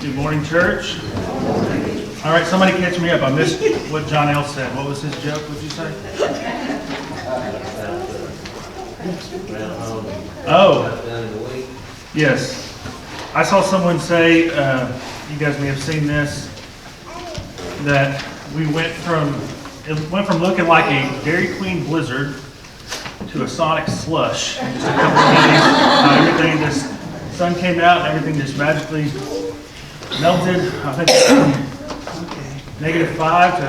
Good morning, church. All right, somebody catch me up. I missed what John L. said. What was his joke? What'd you say? Oh, yes. I saw someone say, you guys may have seen this, that it went from looking like a Dairy Queen blizzard to a Sonic slush in just a couple of days. Everything, the sun came out and everything just magically melted. I think -5 to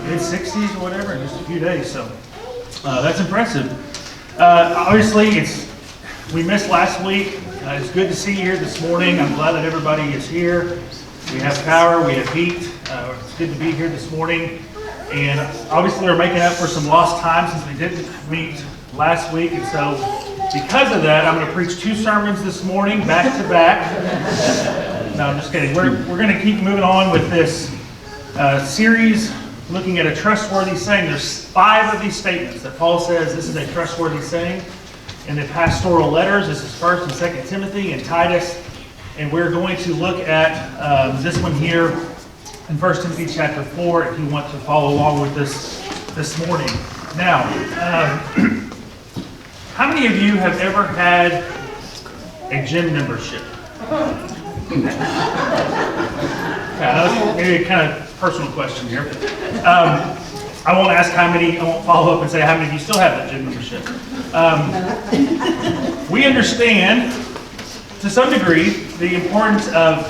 mid-60s or whatever in just a few days. So that's impressive. Obviously, we missed last week. It's good to see you here this morning. I'm glad that everybody is here. We have power, we have heat. It's good to be here this morning. And obviously we're making up for some lost time since we didn't meet last week. And so because of that, I'm going to preach 2 sermons this morning, back to back. No, I'm just kidding. We're going to keep moving on with this series looking at a trustworthy saying. There's 5 of these statements that Paul says this is a trustworthy saying in the pastoral letters. This is 1st and 2nd Timothy and Titus. And we're going to look at this one here in 1 Timothy chapter 4 if you want to follow along with this morning. Now, how many of you have ever had a gym membership? Maybe a kind of personal question here. I won't ask how many, I won't follow up and say how many of you still have that gym membership. We understand to some degree the importance of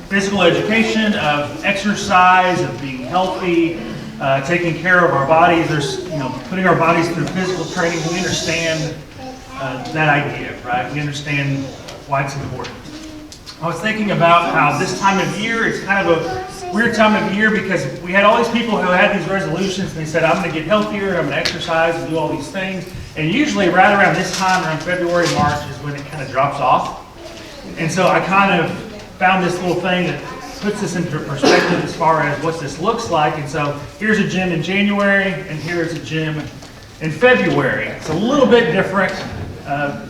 physical education, of exercise, of being healthy, taking care of our bodies. There's, putting our bodies through physical training. We understand that idea, right? We understand why it's important. I was thinking about how this time of year, it's kind of a weird time of year because we had all these people who had these resolutions and they said, I'm going to get healthier, I'm going to exercise and do all these things. And usually right around this time, around February, March, is when it kind of drops off. And so I kind of found this little thing that puts this into perspective as far as what this looks like. And so here's a gym in January, and here's a gym in February. It's a little bit different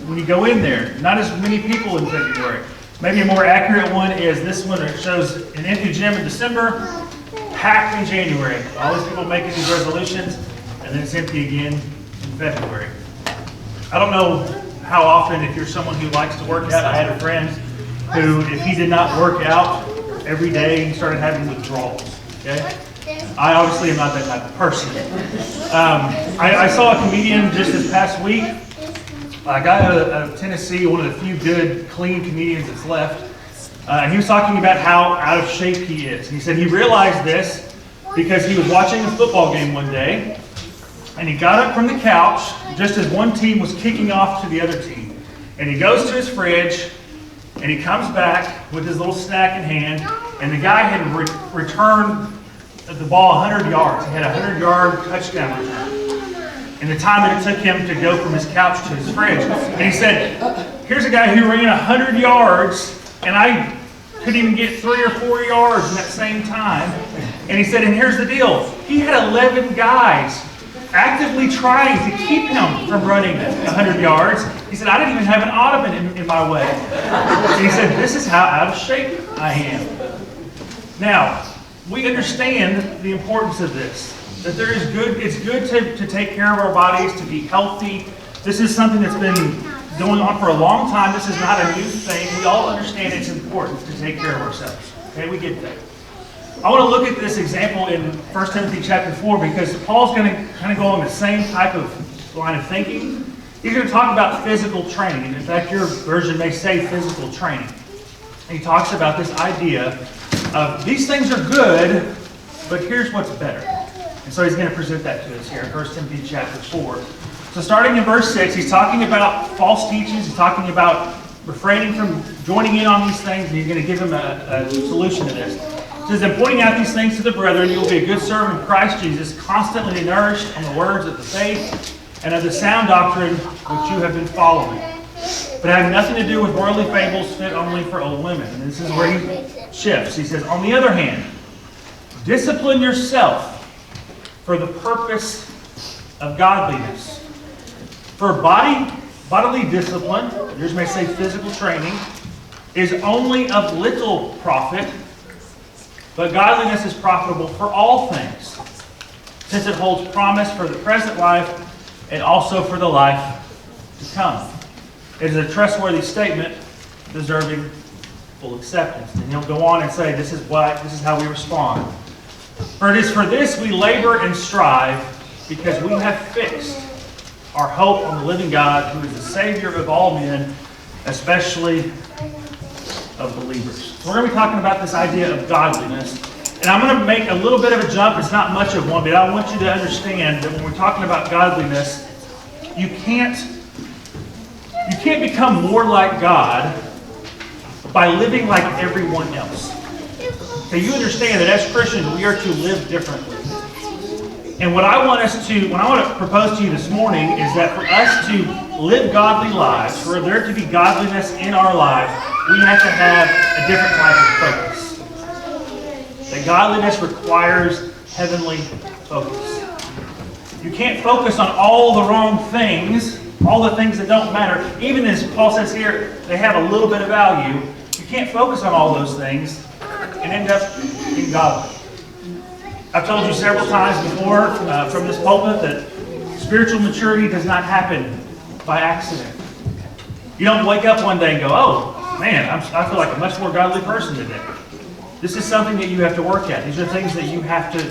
when you go in there. Not as many people in February. Maybe a more accurate one is this one that shows an empty gym in December, packed in January. All these people making these resolutions, and then it's empty again in February. I don't know how often, if you're someone who likes to work out, I had a friend who, if he did not work out every day, he started having withdrawals. Okay? I obviously am not that type of person. I saw a comedian just this past week, a guy out of Tennessee, one of the few good, clean comedians that's left. And he was talking about how out of shape he is. And he said he realized this because he was watching a football game one day, and he got up from the couch just as one team was kicking off to the other team. And he goes to his fridge, and he comes back with his little snack in hand, and the guy had returned the ball 100 yards. He had a 100-yard touchdown return in the time that it took him to go from his couch to his fridge. And he said, here's a guy who ran 100 yards, and I couldn't even get 3 or 4 yards in that same time. And he said, and here's the deal. He had 11 guys actively trying to keep him from running 100 yards. He said, I didn't even have an ottoman in my way. And he said, this is how out of shape I am. Now, we understand the importance of this. That it's good to take care of our bodies, to be healthy. This is something that's been going on for a long time. This is not a new thing. We all understand it's important to take care of ourselves. Okay, we get that. I want to look at this example in 1 Timothy chapter 4 because Paul's going to kind of go on the same type of line of thinking. He's going to talk about physical training. And in fact, your version may say physical training. And he talks about this idea of these things are good, but here's what's better. And so he's going to present that to us here in 1 Timothy chapter 4. So starting in verse 6, he's talking about false teachings. He's talking about refraining from joining in on these things, and he's going to give them a solution to this. It says, and pointing out these things to the brethren, you will be a good servant of Christ Jesus, constantly nourished on the words of the faith and of the sound doctrine which you have been following. But having nothing to do with worldly fables fit only for old women. And this is where he shifts. He says, on the other hand, discipline yourself for the purpose of godliness. For bodily discipline, yours may say physical training, is only of little profit, but godliness is profitable for all things, since it holds promise for the present life and also for the life to come. It is a trustworthy statement deserving full acceptance. And he'll go on and say, this is how we respond. For it is for this we labor and strive, because we have fixed our hope on the living God, who is the Savior of all men, especially of believers. So we're going to be talking about this idea of godliness. And I'm going to make a little bit of a jump. It's not much of one, but I want you to understand that when we're talking about godliness, you can't become more like God by living like everyone else. Okay, you understand that as Christians, we are to live differently. And what I want to propose to you this morning is that for us to live godly lives, for there to be godliness in our lives, we have to have a different type of focus. That godliness requires heavenly focus. You can't focus on all the wrong things, all the things that don't matter. Even as Paul says here, they have a little bit of value. You can't focus on all those things and end up being godly. I've told you several times before from this pulpit that spiritual maturity does not happen by accident. You don't wake up one day and go, oh, man, I feel like a much more godly person today. This is something that you have to work at. These are things that you have to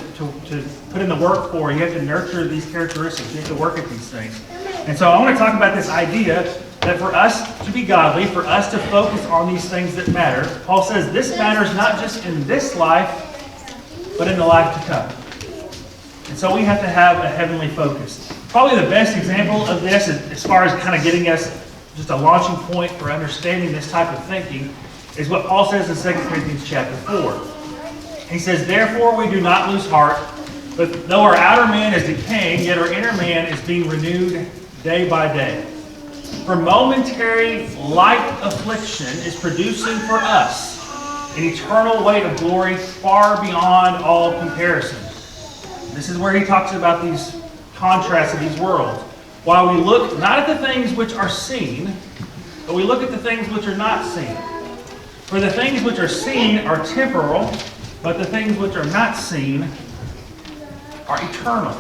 put in the work for. You have to nurture these characteristics. You have to work at these things. And so I want to talk about this idea that for us to be godly, for us to focus on these things that matter, Paul says this matters not just in this life, but in the life to come. And so we have to have a heavenly focus. Probably the best example of this, as far as kind of getting us just a launching point for understanding this type of thinking, is what Paul says in 2 Corinthians chapter 4. He says, therefore we do not lose heart, but though our outer man is decaying, yet our inner man is being renewed day by day. For momentary light affliction is producing for us an eternal weight of glory far beyond all comparison. This is where he talks about these contrasts of these worlds. While we look not at the things which are seen, but we look at the things which are not seen. For the things which are seen are temporal, but the things which are not seen are eternal.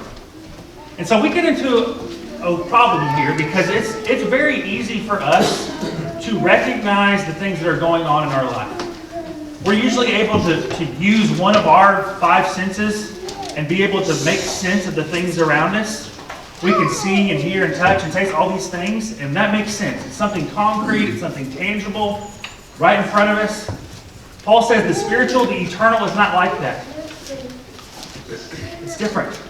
And so we get into a problem here because it's very easy for us to recognize the things that are going on in our life. We're usually able to use one of our five senses and be able to make sense of the things around us. We can see and hear and touch and taste all these things, and that makes sense. It's something concrete, it's something tangible, right in front of us. Paul says the spiritual, the eternal is not like that. It's different.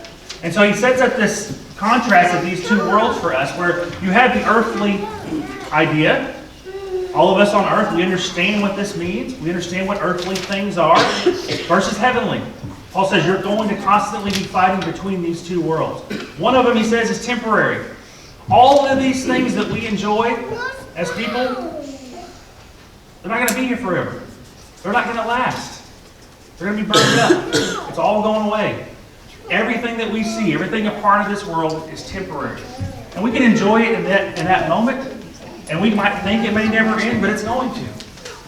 And so he sets up this contrast of these two worlds for us, where you have the earthly idea. All of us on earth, we understand what this means. We understand what earthly things are versus heavenly. Paul says you're going to constantly be fighting between these two worlds. One of them, he says, is temporary. All of these things that we enjoy as people, they're not going to be here forever. They're not going to last. They're going to be burned up. It's all going away. Everything that we see, everything a part of this world is temporary. And we can enjoy it in that moment, and we might think it may never end, but it's going to.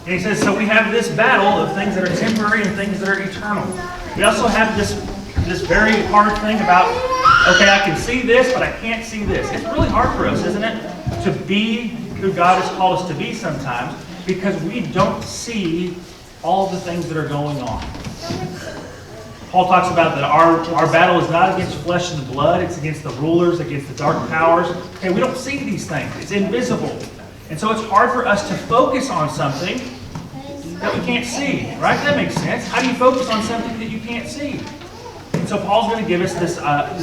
And he says, so we have this battle of things that are temporary and things that are eternal. We also have this very hard thing about, okay, I can see this, but I can't see this. It's really hard for us, isn't it? To be who God has called us to be sometimes, because we don't see all the things that are going on. Paul talks about that our battle is not against flesh and blood, it's against the rulers, against the dark powers. Okay, we don't see these things. It's invisible. And so it's hard for us to focus on something that we can't see, right? That makes sense. How do you focus on something that you can't see? And so Paul's going to give us this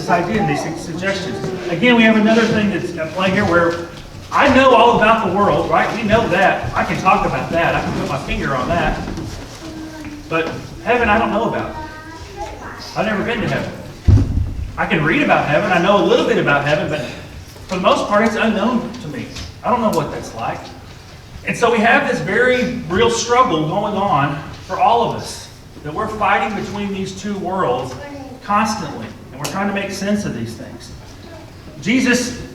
idea and these suggestions. Again, we have another thing that's at play here where I know all about the world, right? We know that. I can talk about that. I can put my finger on that. But heaven, I don't know about. I've never been to heaven. I can read about heaven. I know a little bit about heaven, but for the most part, it's unknown to me. I don't know what that's like. And so we have this very real struggle going on for all of us, that we're fighting between these two worlds constantly, and we're trying to make sense of these things. Jesus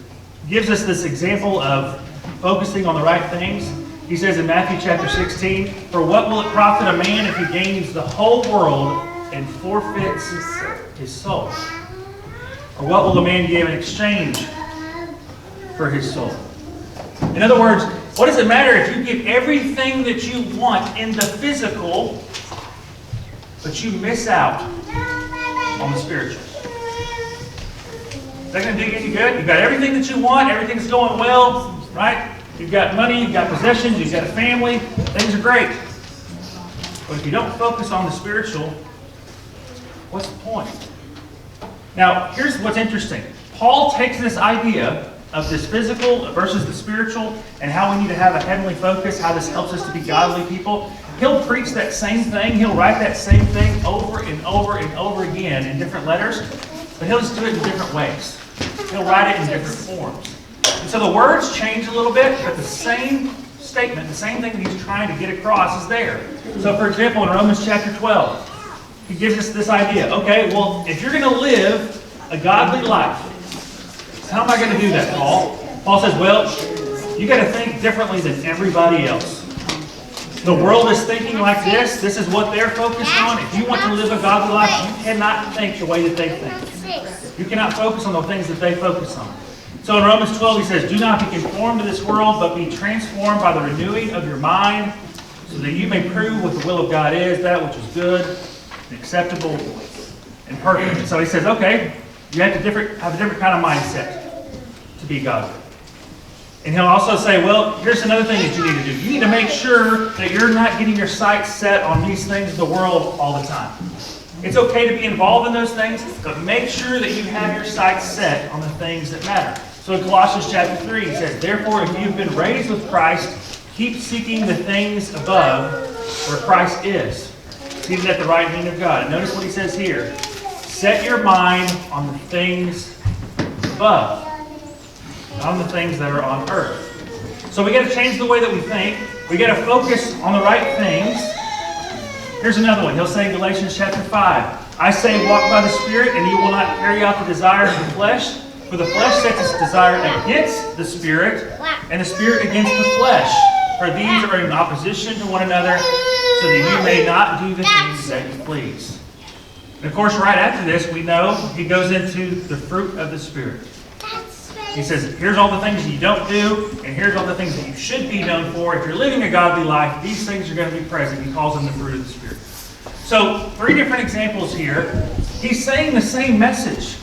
gives us this example of focusing on the right things. He says in Matthew chapter 16, "For what will it profit a man if he gains the whole world and forfeits his soul? Or what will a man give in exchange for his soul?" In other words, what does it matter if you give everything that you want in the physical, but you miss out on the spiritual? Is that going to do you any good? You've got everything that you want, everything's going well, right? You've got money, you've got possessions, you've got a family, things are great. But if you don't focus on the spiritual, what's the point? Now, here's what's interesting. Paul takes this idea of this physical versus the spiritual and how we need to have a heavenly focus, how this helps us to be godly people. He'll preach that same thing, he'll write that same thing over and over and over again in different letters, but he'll just do it in different ways. He'll write it in different forms. And so the words change a little bit, but the same statement, the same thing that he's trying to get across is there. So for example, in Romans chapter 12, he gives us this idea. Okay, well, if you're going to live a godly life, how am I going to do that, Paul? Paul says, well, you got to think differently than everybody else. The world is thinking like this. This is what they're focused on. If you want to live a godly life, you cannot think the way that they think. You cannot focus on the things that they focus on. So in Romans 12, he says, "Do not be conformed to this world, but be transformed by the renewing of your mind, so that you may prove what the will of God is, that which is good, and acceptable, and perfect." And so he says, okay, you have to have a different kind of mindset to be godly. And he'll also say, well, here's another thing that you need to do. You need to make sure that you're not getting your sights set on these things of the world all the time. It's okay to be involved in those things, but make sure that you have your sights set on the things that matter. So in Colossians chapter 3, he says, "Therefore, if you've been raised with Christ, keep seeking the things above where Christ is, seated at the right hand of God." And notice what he says here. Set your mind on the things above, not on the things that are on earth. So we got to change the way that we think. We got to focus on the right things. Here's another one. He'll say in Galatians chapter 5, "I say, walk by the Spirit, and you will not carry out the desires of the flesh. For the flesh sets its desire against the Spirit, and the Spirit against the flesh. For these are in opposition to one another, so that you may not do the things that you please." And of course, right after this, we know he goes into the fruit of the Spirit. He says, here's all the things you don't do, and here's all the things that you should be known for. If you're living a godly life, these things are going to be present. He calls them the fruit of the Spirit. So, 3 different examples here. He's saying the same message.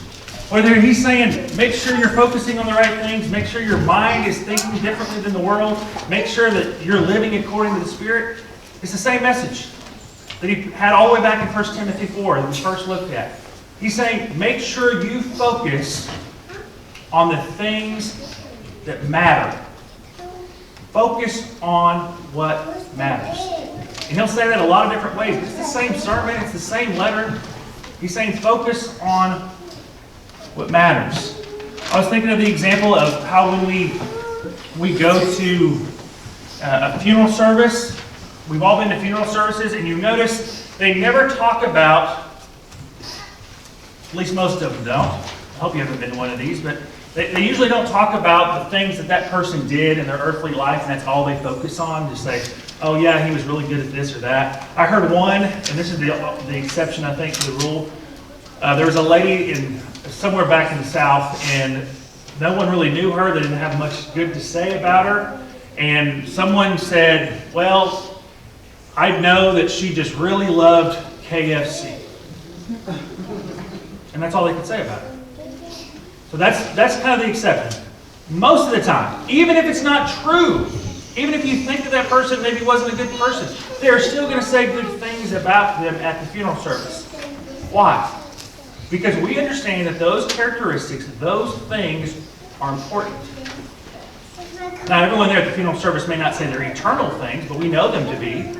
Whether he's saying, make sure you're focusing on the right things, make sure your mind is thinking differently than the world, make sure that you're living according to the Spirit, it's the same message that he had all the way back in 1 Timothy 4 that we first looked at. He's saying, make sure you focus on the things that matter. Focus on what matters. And he'll say that a lot of different ways. It's the same sermon, it's the same letter. He's saying focus on what matters. I was thinking of the example of how when we go to a funeral service, we've all been to funeral services, and you notice they never talk about, at least most of them don't. I hope you haven't been to one of these, but they usually don't talk about the things that that person did in their earthly life, and that's all they focus on. Just say, oh yeah, he was really good at this or that. I heard one, and this is the exception, I think, to the rule. There was a lady somewhere back in the South, and no one really knew her. They didn't have much good to say about her. And someone said, well, I know that she just really loved KFC. And that's all they could say about her. So that's kind of the exception. Most of the time, even if it's not true, even if you think that person maybe wasn't a good person, they're still going to say good things about them at the funeral service. Why? Because we understand that those characteristics, those things are important. Now, everyone there at the funeral service may not say they're eternal things, but we know them to be.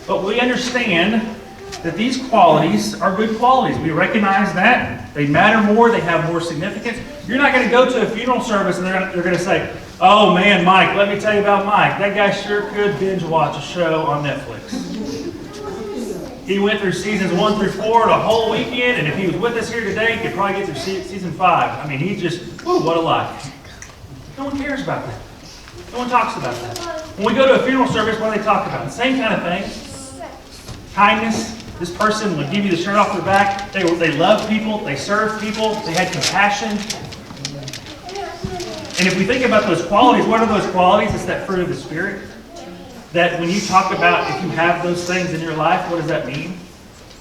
But we understand that these qualities are good qualities. We recognize that. They matter more. They have more significance. You're not going to go to a funeral service and they're going to say, oh man, Mike, let me tell you about Mike. That guy sure could binge watch a show on Netflix. He went through seasons 1 through 4 the whole weekend, and if he was with us here today, he could probably get through season 5. I mean, he just, what a life. No one cares about that. No one talks about that. When we go to a funeral service, what do they talk about? The same kind of thing. Kindness. This person would give you the shirt off their back. They loved people. They served people. They had compassion. And if we think about those qualities, what are those qualities? It's that fruit of the Spirit. That when you talk about if you have those things in your life, what does that mean?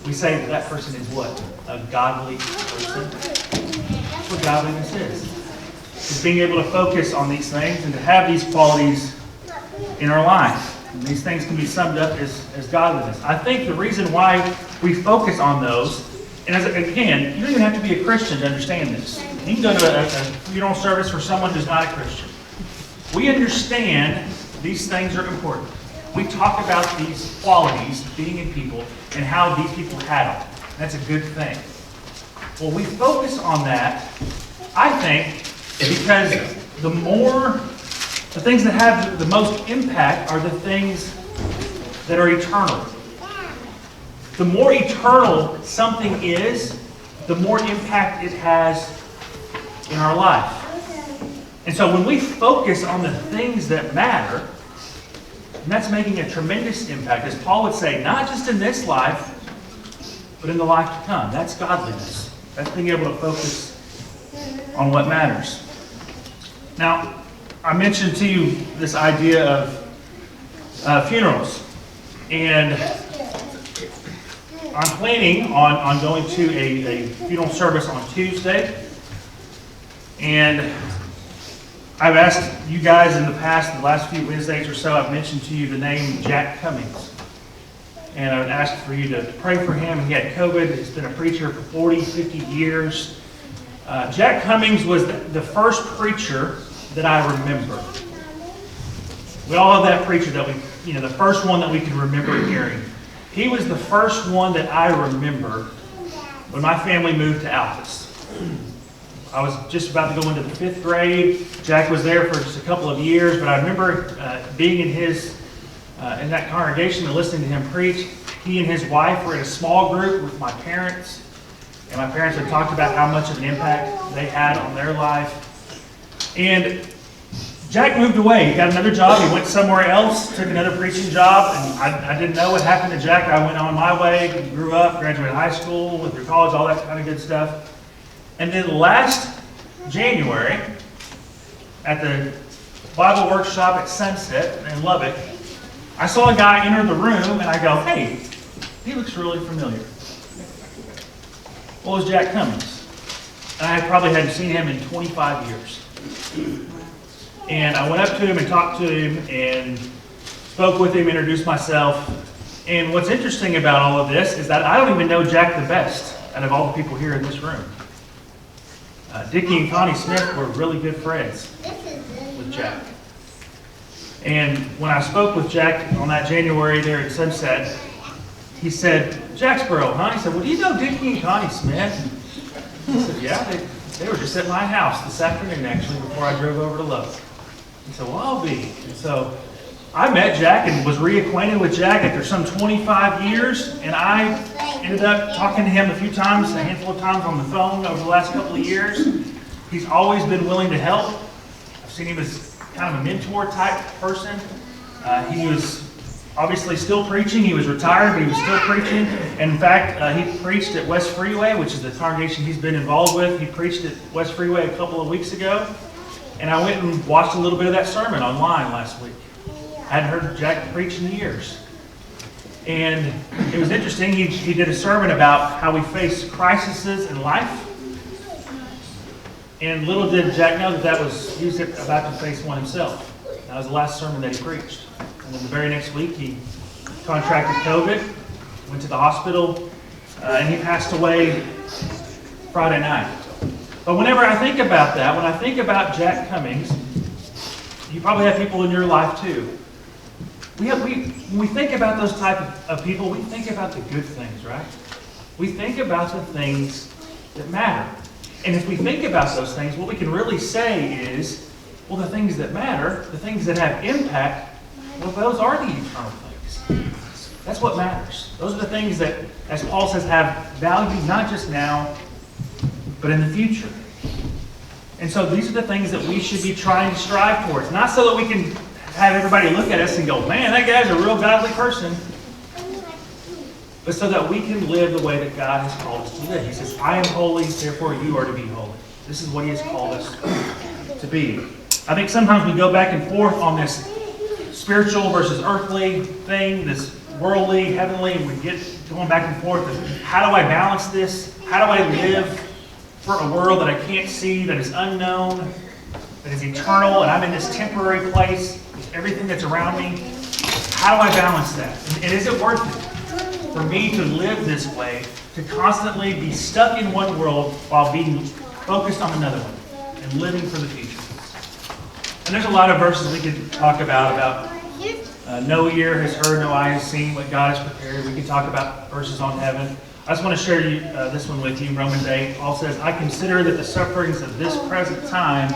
We say that that person is what? A godly person. That's what godliness is. It's being able to focus on these things and to have these qualities in our life. And these things can be summed up as godliness. I think the reason why we focus on those, and again, you don't even have to be a Christian to understand this. You can go to a funeral service for someone who's not a Christian. We understand these things are important. We talk about these qualities being in people and how these people had them. That's a good thing. Well, we focus on that, I think, because the things that have the most impact are the things that are eternal. The more eternal something is, the more impact it has in our life. And so when we focus on the things that matter, that's making a tremendous impact, as Paul would say, not just in this life, but in the life to come. That's godliness. That's being able to focus on what matters. Now, I mentioned to you this idea of funerals. And I'm planning on going to a funeral service on Tuesday. And I've asked you guys in the past, the last few Wednesdays or so, I've mentioned to you the name Jack Cummings. And I've asked for you to pray for him. He had COVID. He's been a preacher for 40, 50 years. Jack Cummings was the first preacher that I remember. We all have that preacher that the first one that we can remember hearing. He was the first one that I remember when my family moved to Alpha. I was just about to go into the 5th grade. Jack was there for just a couple of years, but I remember being in that congregation and listening to him preach. He and his wife were in a small group with my parents, and my parents had talked about how much of an impact they had on their life. And Jack moved away. He got another job. He went somewhere else, took another preaching job, and I didn't know what happened to Jack. I went on my way, grew up, graduated high school, went through college, all that kind of good stuff. And then last January, at the Bible workshop at Sunset in Lubbock, I saw a guy enter the room, and I go, hey, he looks really familiar. Well, it was Jack Cummings. And I probably hadn't seen him in 25 years. And I went up to him and talked to him and spoke with him, introduced myself. And what's interesting about all of this is that I don't even know Jack the best out of all the people here in this room. Dickie and Connie Smith were really good friends with Jack. And when I spoke with Jack on that January there at Sunset, he said, Jacksboro, huh? He said, well, do you know Dickie and Connie Smith? I said, yeah, they were just at my house this afternoon, actually, before I drove over to Lubbock. He said, well, I'll be. And so I met Jack and was reacquainted with Jack after some 25 years, and I ended up talking to him a few times, a handful of times on the phone over the last couple of years. He's always been willing to help. I've seen him as kind of a mentor type person. He was obviously still preaching. He was retired, but he was still preaching. And in fact, he preached at West Freeway, which is the congregation he's been involved with. He preached at West Freeway a couple of weeks ago. And I went and watched a little bit of that sermon online last week. I hadn't heard Jack preach in years. And it was interesting. He did a sermon about how we face crises in life. And little did Jack know that he was about to face one himself. That was the last sermon that he preached. And then the very next week, he contracted COVID, went to the hospital, and he passed away Friday night. But whenever I think about that, when I think about Jack Cummings, you probably have people in your life too. When we think about those type of people, we think about the good things, right? We think about the things that matter. And if we think about those things, what we can really say is, well, the things that matter, the things that have impact, well, those are the eternal things. That's what matters. Those are the things that, as Paul says, have value not just now, but in the future. And so these are the things that we should be trying to strive towards. Not so that we can have everybody look at us and go, man, that guy's a real godly person. But so that we can live the way that God has called us to live. He says, I am holy, therefore you are to be holy. This is what he has called us to be. I think sometimes we go back and forth on this spiritual versus earthly thing, this worldly, heavenly, and we get going back and forth. How do I balance this? How do I live for a world that I can't see, that is unknown, that is eternal, and I'm in this temporary place with everything that's around me? How do I balance that? And is it worth it for me to live this way, to constantly be stuck in one world while being focused on another one and living for the future? And there's a lot of verses we could talk about no ear has heard, no eye has seen what God has prepared. We could talk about verses on heaven. I just want to share this one with you. Romans 8, Paul says, I consider that the sufferings of this present time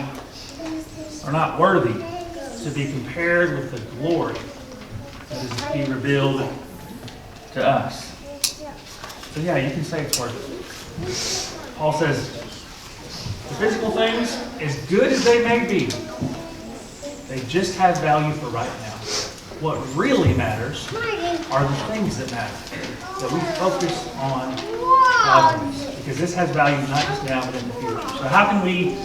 are not worthy to be compared with the glory that is to be revealed to us. So yeah, you can say it's worth it. Paul says, the physical things, as good as they may be, they just have value for right now. What really matters are the things that matter. That we focus on godliness. Because this has value not just now, but in the future. So how can we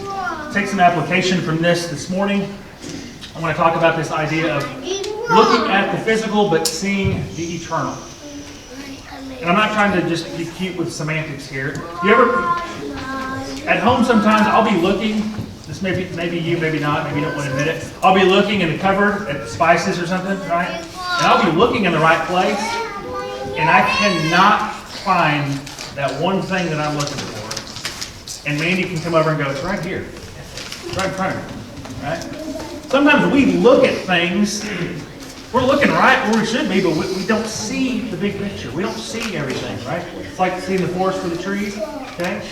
take some application from this morning? I want to talk about this idea of looking at the physical, but seeing the eternal. And I'm not trying to just be cute with semantics here. You ever, at home sometimes, I'll be looking. This maybe you, maybe not, maybe you don't want to admit it. I'll be looking in the cupboard at spices or something, right? And I'll be looking in the right place, and I cannot find that one thing that I'm looking for. And Mandy can come over and go, it's right here. It's right in front of me, right? Sometimes we look at things, we're looking right where we should be, but we don't see the big picture. We don't see everything, right? It's like seeing the forest for the trees, okay?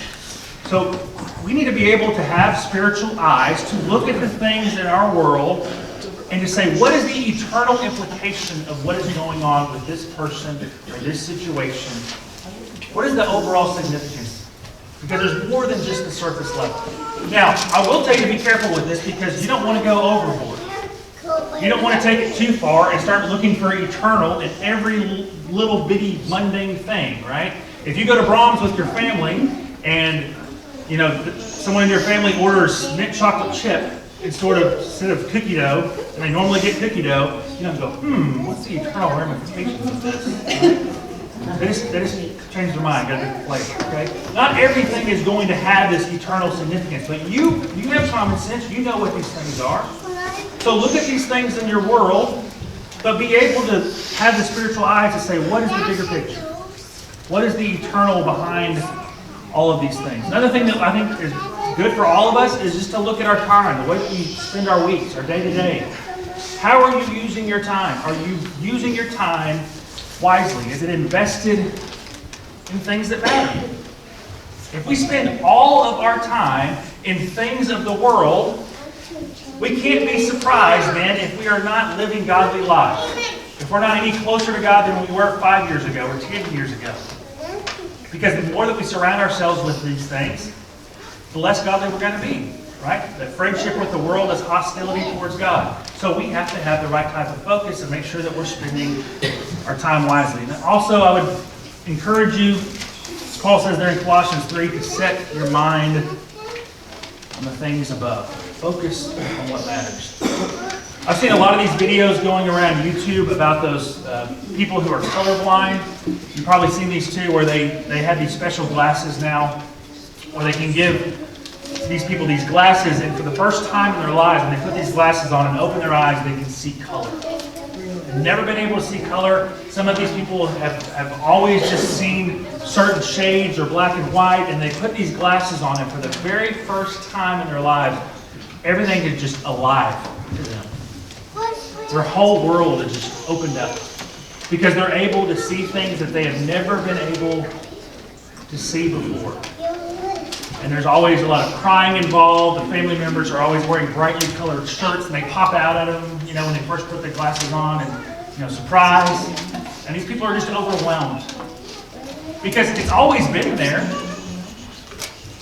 So we need to be able to have spiritual eyes to look at the things in our world and to say, what is the eternal implication of what is going on with this person or this situation? What is the overall significance? Because there's more than just the surface level. Now, I will tell you to be careful with this because you don't want to go overboard. You don't want to take it too far and start looking for eternal in every little bitty mundane thing, right? If you go to Brahms with your family and someone in your family orders mint chocolate chip instead of cookie dough, and they normally get cookie dough, you don't go, what's the eternal ramifications of this? They just change their mind, got a different flavor, okay? Not everything is going to have this eternal significance, but you have common sense, you know what these things are. So look at these things in your world, but be able to have the spiritual eyes to say, what is the bigger picture? What is the eternal behind all of these things? Another thing that I think is good for all of us is just to look at our time, the way we spend our weeks, our day-to-day. How are you using your time? Are you using your time wisely? Is it invested in things that matter? If we spend all of our time in things of the world, we can't be surprised then if we are not living godly lives. If we're not any closer to God than we were 5 years ago or 10 years ago. Because the more that we surround ourselves with these things, the less godly we're going to be, right? That friendship with the world is hostility towards God. So we have to have the right type of focus and make sure that we're spending our time wisely. And also, I would encourage you, Paul says there in Colossians 3, to set your mind on the things above. Focus on what matters. I've seen a lot of these videos going around YouTube about those people who are colorblind. You've probably seen these too, where they have these special glasses now, where they can give these people these glasses, and for the first time in their lives, when they put these glasses on and open their eyes, they can see color. They've never been able to see color. Some of these people have always just seen certain shades or black and white, and they put these glasses on, and for the very first time in their lives, everything is just alive to them. Their whole world is just opened up because they're able to see things that they have never been able to see before. And there's always a lot of crying involved. The family members are always wearing brightly colored shirts, and they pop out at them, when they first put their glasses on, and surprise. And these people are just overwhelmed because it's always been there,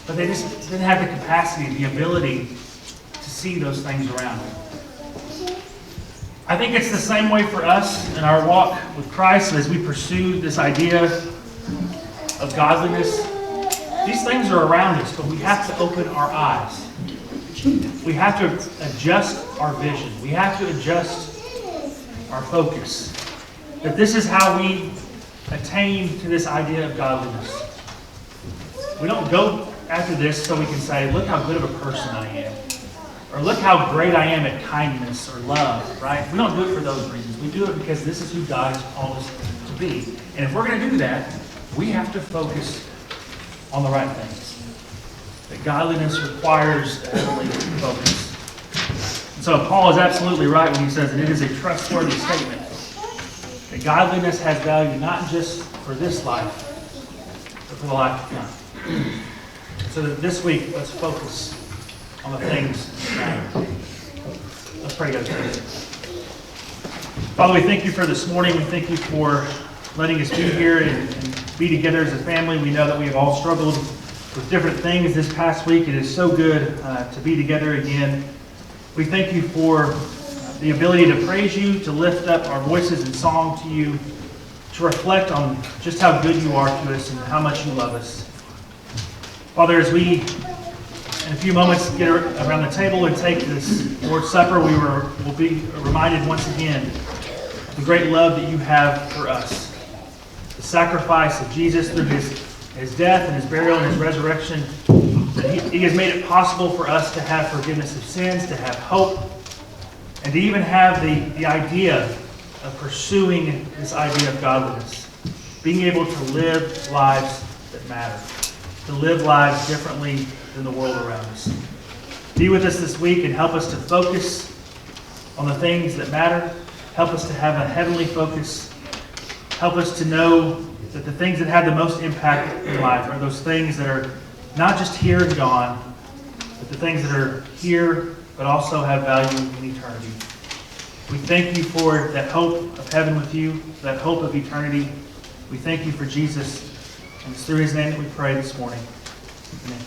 but they just didn't have the capacity, the ability to see those things around them. I think it's the same way for us in our walk with Christ as we pursue this idea of godliness. These things are around us, but we have to open our eyes. We have to adjust our vision. We have to adjust our focus. That this is how we attain to this idea of godliness. We don't go after this so we can say, look how good of a person I am. Or look how great I am at kindness or love, right? We don't do it for those reasons. We do it because this is who God has called us to be. And if we're going to do that, we have to focus on the right things. That godliness requires a heavenly focus. And so Paul is absolutely right when he says that it is a trustworthy statement. That godliness has value not just for this life, but for the life to come. So that this week, let's focus on the things that matter. Let's pray together. Father, we thank you for this morning. We thank you for letting us be here and be together as a family. We know that we have all struggled with different things this past week. It is so good to be together again. We thank you for the ability to praise you, to lift up our voices in song to you, to reflect on just how good you are to us and how much you love us. Father, as we in a few moments get around the table and take this Lord's Supper, we'll be reminded once again of the great love that you have for us. The sacrifice of Jesus through his death and his burial and his resurrection. That he has made it possible for us to have forgiveness of sins, to have hope, and to even have the idea of pursuing this idea of godliness. Being able to live lives that matter. To live lives differently than the world around us. Be with us this week and help us to focus on the things that matter. Help us to have a heavenly focus. Help us to know that the things that have the most impact in life are those things that are not just here and gone, but the things that are here but also have value in eternity. We thank you for that hope of heaven with you, that hope of eternity. We thank you for Jesus, and it's through his name that we pray this morning. Amen.